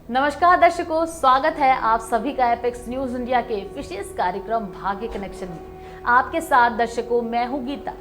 नमस्कार दर्शकों, स्वागत है आप सभी का एपेक्स न्यूज इंडिया के विशेष कार्यक्रम भाग्य कनेक्शन में। आपके साथ दर्शकों मैं हूं गीता।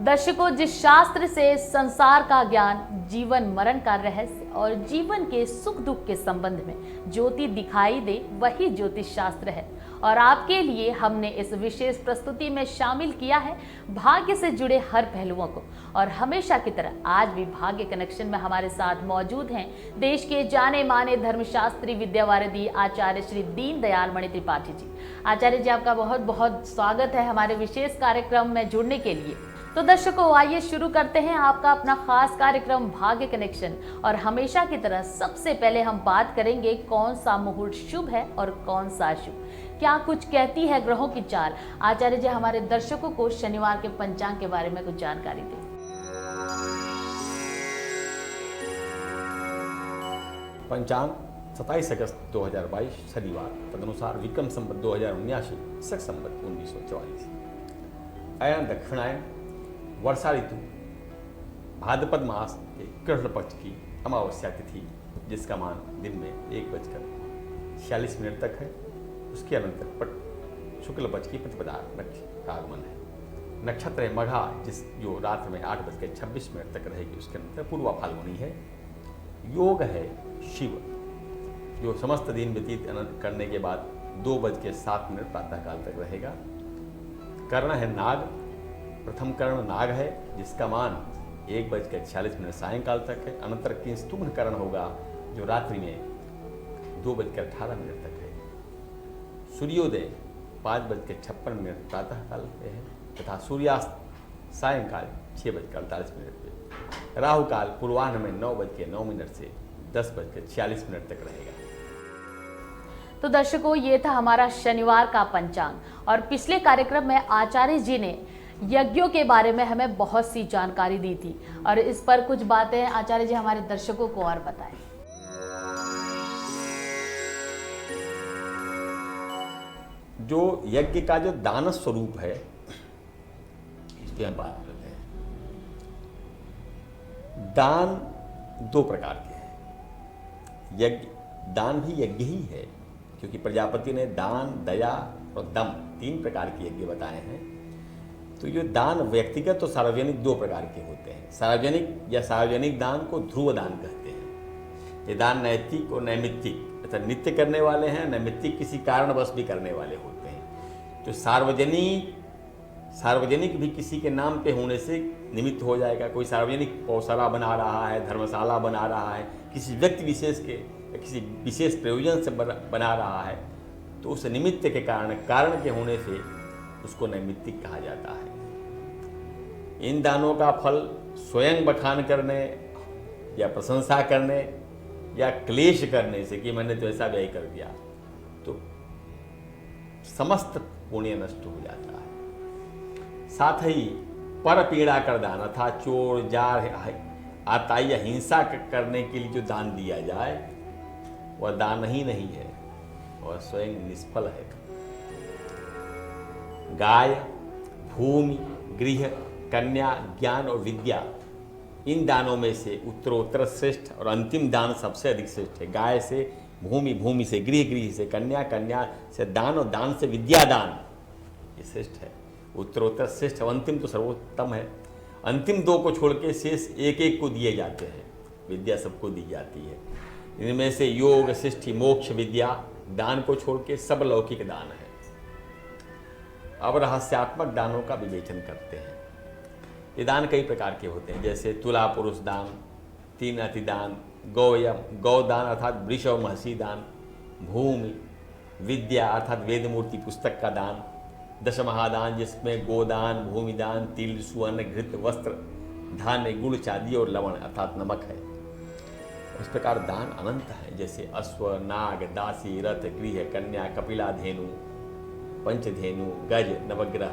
दर्शकों, जिस शास्त्र से संसार का ज्ञान, जीवन मरण का रहस्य और जीवन के सुख दुख के संबंध में ज्योति दिखाई दे, वही ज्योतिष शास्त्र है। और आपके लिए हमने इस विशेष प्रस्तुति में शामिल किया है भाग्य से जुड़े हर पहलुओं को। और हमेशा की तरह आज भी भाग्य कनेक्शन में हमारे साथ मौजूद हैं देश के जाने माने धर्मशास्त्री, विद्यावारिधि आचार्य श्री दीनदयाल मणि त्रिपाठी जी। आचार्य जी, आपका बहुत बहुत स्वागत है हमारे विशेष कार्यक्रम में जुड़ने के लिए। तो दर्शकों, आइए शुरू करते हैं आपका अपना खास कार्यक्रम भाग्य कनेक्शन। और हमेशा की तरह सबसे पहले हम बात करेंगे कौन सा मुहूर्त शुभ है और कौन सा अशुभ, क्या कुछ कहती है ग्रहों की चाल। आचार्य जी, हमारे दर्शकों को शनिवार के पंचांग के बारे में कुछ जानकारी दें। पंचांग 27 अगस्त 2022 शनिवार, तदनुसार विक्रम संवत 2079 शक संवत 1944। अयन दक्षिणायन वर्षा ऋतु भाद्रपद मास के कृष्ण पक्ष की अमावस्या तिथि, जिसका मान दिन में 1:46 तक है। उसके अनंतर पट शुक्ल पक्ष की प्रतिपदा नक्षत्र का आगमन है। नक्षत्र है मघा, जो रात्रि में 8:26 तक रहेगी। उसके अनंतर पूर्वा फाल्गुनी है। योग है शिव, जो समस्त दिन व्यतीत करने के बाद 2:07 प्रातःकाल तक रहेगा। कर्ण है नाग, प्रथम कर्ण नाग है, जिसका मान 1:46 सायंकाल तक है। अनंतर किंस्तुघ्न कर्ण होगा, जो रात्रि में 2:18 तक है। सूर्योदय 5:56 प्रातःकाल पे है तथा सूर्यास्त सायंकाल 6:48 पे। राहु काल पूर्वाह्न में 9:09 से 10:46 तक रहेगा। तो दर्शकों, ये था हमारा शनिवार का पंचांग। और पिछले कार्यक्रम में आचार्य जी ने यज्ञों के बारे में हमें बहुत सी जानकारी दी थी, और इस पर कुछ बातें आचार्य जी हमारे दर्शकों को और बताएं। जो यज्ञ का जो दान स्वरूप है, इसकी हम बात करते हैं। दान दो प्रकार के हैं। यज्ञ दान भी यज्ञ ही है, क्योंकि प्रजापति ने दान, दया और दम 3 प्रकार के यज्ञ बताए हैं। तो ये दान व्यक्तिगत और सार्वजनिक 2 प्रकार के होते हैं। सार्वजनिक या सार्वजनिक दान को ध्रुव दान कहते हैं। ये दान नैतिक और नैमित्तिक, अर्थात नित्य करने वाले हैं, नैमित्तिक किसी कारणवश भी करने वाले होते हैं। तो सार्वजनिक भी किसी के नाम पे होने से निमित्त हो जाएगा। कोई सार्वजनिक पौशाला बना रहा है, धर्मशाला बना रहा है, किसी व्यक्ति विशेष के या किसी विशेष प्रयोजन से बना रहा है, तो उस निमित्त के कारण के होने से उसको नैमित्तिक कहा जाता है। इन दानों का फल स्वयं बखान करने या प्रशंसा करने या क्लेश करने से कि मैंने तो ऐसा व्यय कर दिया, तो समस्त पुण्य नष्ट हो जाता है। साथ ही पर पीड़ा कर दान, अर्थात चोर जार आताई या हिंसा करने के लिए जो दान दिया जाए, वह दान ही नहीं है और स्वयं निष्फल है। गाय, भूमि, गृह, कन्या, ज्ञान और विद्या, इन दानों में से उत्तरोत्तर श्रेष्ठ और अंतिम दान सबसे अधिक श्रेष्ठ है। गाय से भूमि, भूमि से गृह, गृह से कन्या, कन्या से दान और दान से विद्या दान, ये श्रेष्ठ है। उत्तरोत्तर श्रेष्ठ और अंतिम तो सर्वोत्तम है। अंतिम 2 को छोड़ के शेष एक को दिए जाते हैं। विद्या सबको दी जाती है। इनमें से योग, सृष्टि, मोक्ष, विद्या दान को छोड़ के सब लौकिक दान है। अब रहस्यात्मक दानों का विवेचन करते हैं। ये दान कई प्रकार के होते हैं, जैसे तुला पुरुष दान, 3 अति दान, गौदान अर्थात वृष और महसी दान, भूमि, विद्या अर्थात वेद मूर्ति पुस्तक का दान, 10 महादान जिसमें गोदान, भूमिदान, तिल, सुवर्ण, घृत, वस्त्र, धान्य, गुड़, चांदी और लवण अर्थात नमक है। इस प्रकार दान अनंत है, जैसे अश्व, नाग, दासी, रथ, गृह, कन्या, कपिला धेनु, पंचधेनु, गज, नवग्रह,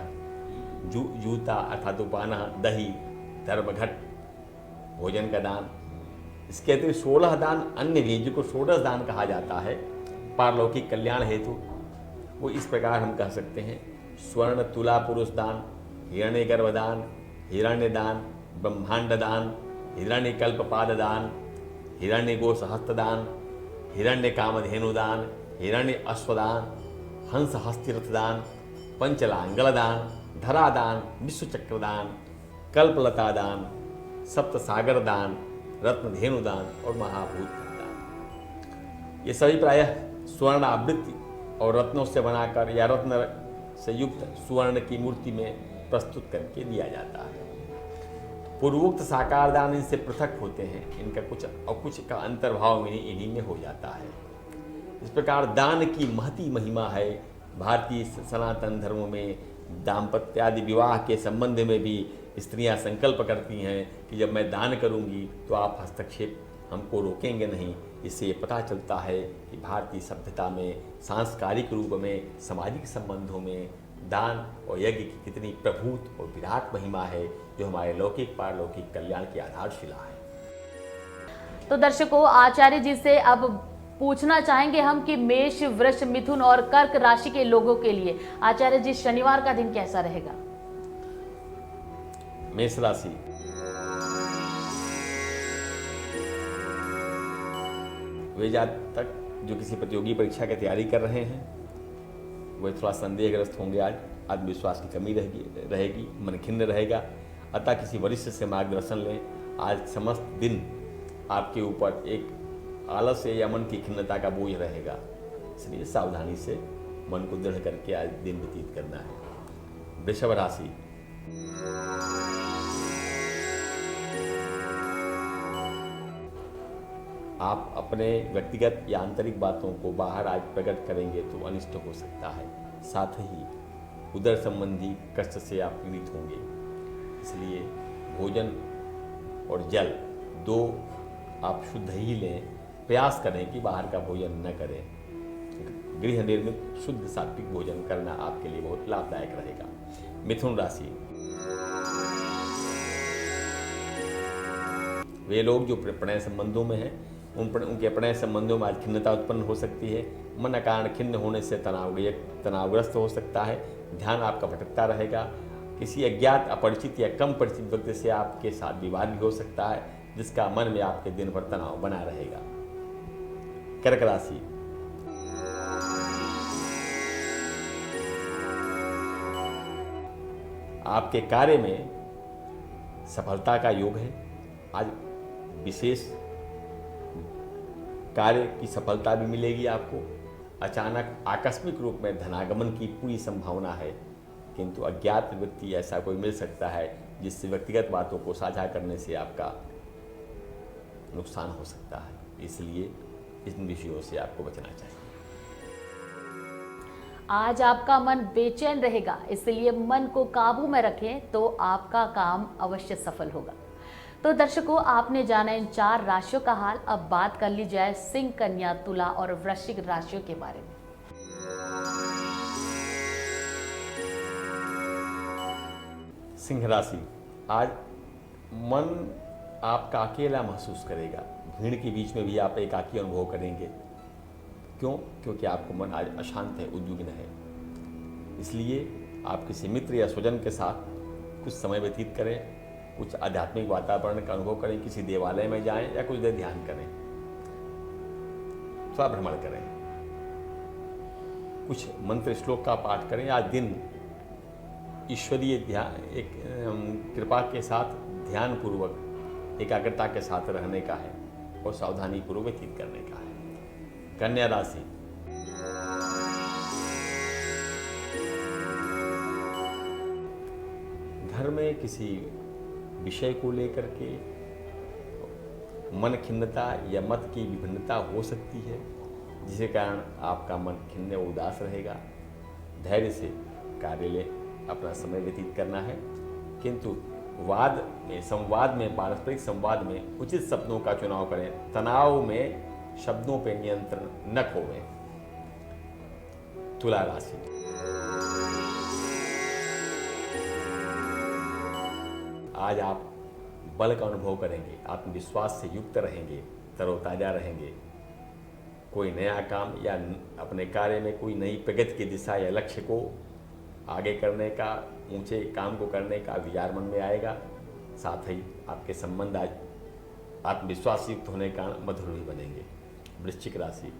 जूता अर्थात उपाना, दही, धर्मघट, भोजन का दान। इसके अतिरिक्त 16 दान अन्य भी, जिनको षोडश दान कहा जाता है पारलौकिक कल्याण हेतु। वो इस प्रकार हम कह सकते हैं: स्वर्ण तुला पुरुष दान, हिरण्य गर्भदान, हिरण्य दान, ब्रह्मांड दान, हिरण्य कल्प पाद दान, हिरण्य गोश हस्त दान, हिरण्य कामधेनुदान, हिरण्य अश्वदान, हंस हस्तिरथदान, पंचलांगलदान, धरादान, विश्वचक्रदान, कल्पलता दान, सप्त सागर दान, रत्नधेनुदान और महाभूत दान। ये सभी प्रायः स्वर्ण आवृत्ति और रत्नों से बनाकर या रत्न से युक्त स्वर्ण की मूर्ति में प्रस्तुत करके दिया जाता है। पूर्वोक्त साकार दान इनसे पृथक होते हैं, इनका कुछ और कुछ का अंतर्भाव में इन्हीं में हो जाता है। इस प्रकार दान की महती महिमा है। भारतीय सनातन धर्म में दाम्पत्यादि विवाह के संबंध में भी स्त्रियां संकल्प करती हैं कि जब मैं दान करूंगी तो आप हस्तक्षेप हमको रोकेंगे नहीं। इससे ये पता चलता है कि भारतीय सभ्यता में सांस्कारिक रूप में, सामाजिक संबंधों में दान और यज्ञ की कितनी प्रभुत और विराट महिमा है, जो हमारे लौकिक पारलौकिक कल्याण की आधारशिला है। तो दर्शकों, आचार्य जी से अब पूछना चाहेंगे हम कि मेष, वृष, मिथुन और कर्क राशि के लोगों के लिए आचार्य जी शनिवार का दिन कैसा रहेगा? मेष राशि, वे जातक जो किसी प्रतियोगी परीक्षा की तैयारी कर रहे हैं वे थोड़ा संदेहग्रस्त होंगे। आज आत्मविश्वास की कमी रहेगी, मन खिन्न रहेगा, अतः किसी वरिष्ठ से मार्गदर्शन लें। आज समस्त दिन आपके ऊपर एक आलस्य या मन की खिन्नता का बोझ रहेगा, इसलिए सावधानी से मन को दृढ़ करके आज दिन व्यतीत करना है। वृषभ राशि, आप अपने व्यक्तिगत या आंतरिक बातों को बाहर आज प्रकट करेंगे तो अनिष्ट हो सकता है। साथ ही उदर संबंधी कष्ट से आप पीड़ित होंगे, इसलिए भोजन और जल दो आप शुद्ध ही लें। प्रयास करें कि बाहर का भोजन न करें। गृह निर्मित शुद्ध सात्विक भोजन करना आपके लिए बहुत लाभदायक रहेगा। मिथुन राशि, वे लोग जो प्रणय संबंधों में हैं उनके प्रणय संबंधों में आज खिन्नता उत्पन्न हो सकती है। मन कारण खिन्न होने से तनावग्रस्त हो सकता है। ध्यान आपका भटकता रहेगा। किसी अज्ञात, अपरिचित या कम परिचित व्यक्ति से आपके साथ विवाद भी हो सकता है, जिसका मन में आपके दिन भर तनाव बना रहेगा। कर्क राशि, आपके कार्य में सफलता का योग है। आज विशेष कार्य की सफलता भी मिलेगी आपको। अचानक आकस्मिक रूप में धनागमन की पूरी संभावना है, किंतु अज्ञात व्यक्ति ऐसा कोई मिल सकता है जिससे व्यक्तिगत बातों को साझा करने से आपका नुकसान हो सकता है, इसलिए इन विषयों से आपको बचना चाहिए। आज आपका मन बेचैन रहेगा, इसलिए मन को काबू में रखें तो आपका काम अवश्य सफल होगा। तो दर्शकों, आपने जाना इन 4 राशियों का हाल। अब बात कर ली जाए सिंह, कन्या, तुला और वृश्चिक राशियों के बारे में। सिंह राशि, आज मन आपका अकेला महसूस करेगा। भीड़ के बीच में भी आप एकाकी अनुभव करेंगे। क्यों? क्योंकि आपका मन आज अशांत है, उद्विग्न है। इसलिए आप किसी मित्र या स्वजन के साथ कुछ समय व्यतीत करें, कुछ आध्यात्मिक वातावरण का अनुभव करें, किसी देवालय में जाएं या कुछ देर ध्यान करें, थोड़ा भ्रमण करें, कुछ मंत्र श्लोक का पाठ करें। आज दिन ईश्वरीय ध्यान, एक कृपा के साथ ध्यान पूर्वक एकाग्रता के साथ रहने का है और सावधानी पूर्वक व्यतीत करने का है। कन्या राशि, घर में किसी विषय को लेकर के मन खिन्नता या मत की विभिन्नता हो सकती है, जिसके कारण आपका मन खिन्न व उदास रहेगा। धैर्य से कार्य ले अपना समय व्यतीत करना है, किंतु संवाद में पारस्परिक संवाद में उचित शब्दों का चुनाव करें। तनाव में शब्दों पर नियंत्रण न खोवें। तुला राशि, आज आप बल का अनुभव करेंगे, आत्मविश्वास से युक्त रहेंगे, तरोताजा रहेंगे। कोई नया काम या अपने कार्य में कोई नई प्रगति की दिशा या लक्ष्य को आगे करने का, ऊंचे काम को करने का विचार मन में आएगा। साथ ही आपके संबंध आज आत्मविश्वास युक्त होने का मधुर भी बनेंगे। वृश्चिक राशि।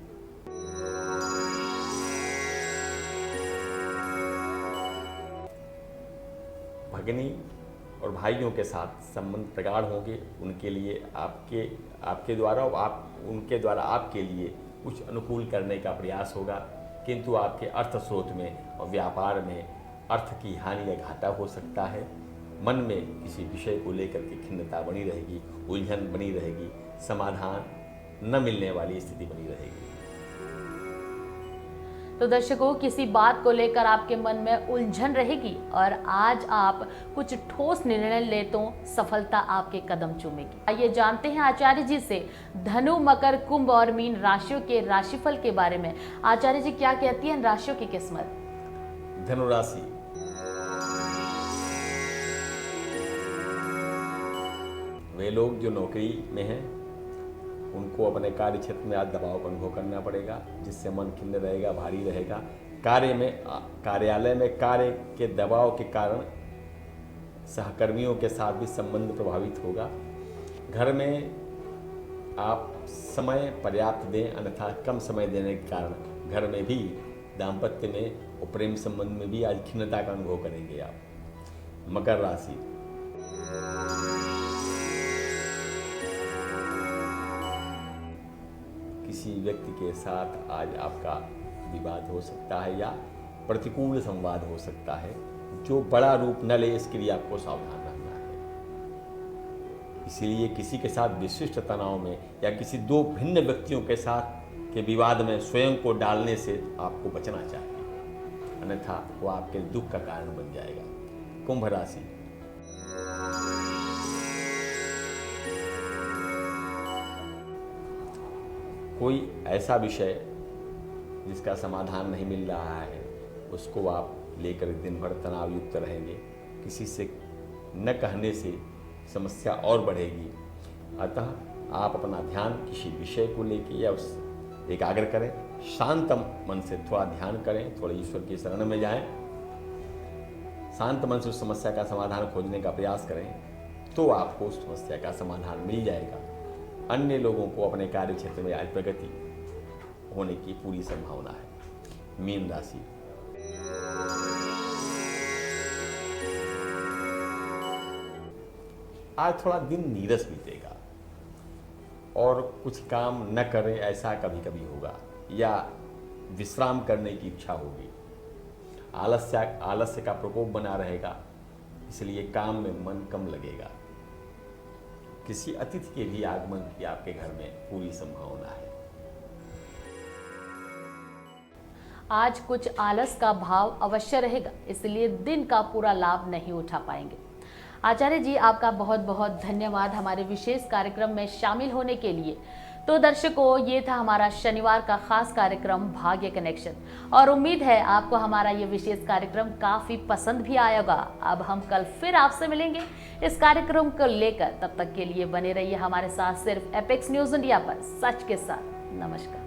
भगिनी और भाइयों के साथ संबंध प्रगाढ़ होंगे। उनके लिए आपके द्वारा उनके द्वारा आपके लिए कुछ अनुकूल करने का प्रयास होगा, किंतु आपके अर्थ स्रोत में और व्यापार में अर्थ की हानि या घाटा हो सकता है। मन में किसी विषय को लेकर के खिन्नता बनी रहेगी, उलझन बनी रहेगी, समाधान न मिलने वाली स्थिति बनी रहेगी। तो दर्शकों, किसी बात को लेकर आपके मन में उलझन रहेगी और आज आप कुछ ठोस निर्णय ले तो सफलता आपके कदम चूमेगी। आइए जानते हैं आचार्य जी से धनु, मकर, कुंभ और मीन राशियों के राशिफल के बारे में। आचार्य जी क्या कहती हैं राशियों की किस्मत? धनु राशि। वे लोग जो नौकरी में हैं उनको अपने कार्य क्षेत्र में आज दबाव का अनुभव करना पड़ेगा, जिससे मन खिन्न रहेगा, भारी रहेगा। कार्यालय में कार्य के दबाव के कारण सहकर्मियों के साथ भी संबंध प्रभावित होगा। घर में आप समय पर्याप्त दें, अन्यथा कम समय देने के कारण घर में भी, दाम्पत्य में और प्रेम संबंध में भी आज खिन्नता का अनुभव करेंगे आप। मकर राशि। किसी व्यक्ति के साथ आज आपका विवाद हो सकता है या प्रतिकूल संवाद हो सकता है, जो बड़ा रूप न ले इसके लिए आपको सावधान रहना है। इसीलिए किसी के साथ विशिष्ट तनाव में या किसी दो भिन्न व्यक्तियों के साथ के विवाद में स्वयं को डालने से आपको बचना चाहिए, अन्यथा वो आपके दुख का कारण बन जाएगा। कुंभ राशि। कोई ऐसा विषय जिसका समाधान नहीं मिल रहा है, उसको आप लेकर दिन भर तनाव युक्त रहेंगे। किसी से न कहने से समस्या और बढ़ेगी। अतः आप अपना ध्यान किसी विषय को लेकर या उस एकाग्र करें, शांत मन से थोड़ा ध्यान करें, थोड़ा ईश्वर की शरण में जाएं, शांत मन से उस समस्या का समाधान खोजने का प्रयास करें, तो आपको उस समस्या का समाधान मिल जाएगा। अन्य लोगों को अपने कार्य क्षेत्र में आज प्रगति होने की पूरी संभावना है। मीन राशि। आज थोड़ा दिन नीरस बीतेगा और कुछ काम न करें ऐसा कभी कभी होगा, या विश्राम करने की इच्छा होगी। आलस्य का प्रकोप बना रहेगा, इसलिए काम में मन कम लगेगा। किसी अतिथि के भी आगमन की आपके घर में पूरी संभावना है। आज कुछ आलस का भाव अवश्य रहेगा, इसलिए दिन का पूरा लाभ नहीं उठा पाएंगे। आचार्य जी, आपका बहुत बहुत धन्यवाद हमारे विशेष कार्यक्रम में शामिल होने के लिए। तो दर्शकों, ये था हमारा शनिवार का खास कार्यक्रम भाग्य कनेक्शन, और उम्मीद है आपको हमारा ये विशेष कार्यक्रम काफी पसंद भी आया होगा। अब हम कल फिर आपसे मिलेंगे इस कार्यक्रम को लेकर। तब तक के लिए बने रहिए हमारे साथ सिर्फ एपेक्स न्यूज इंडिया पर, सच के साथ। नमस्कार।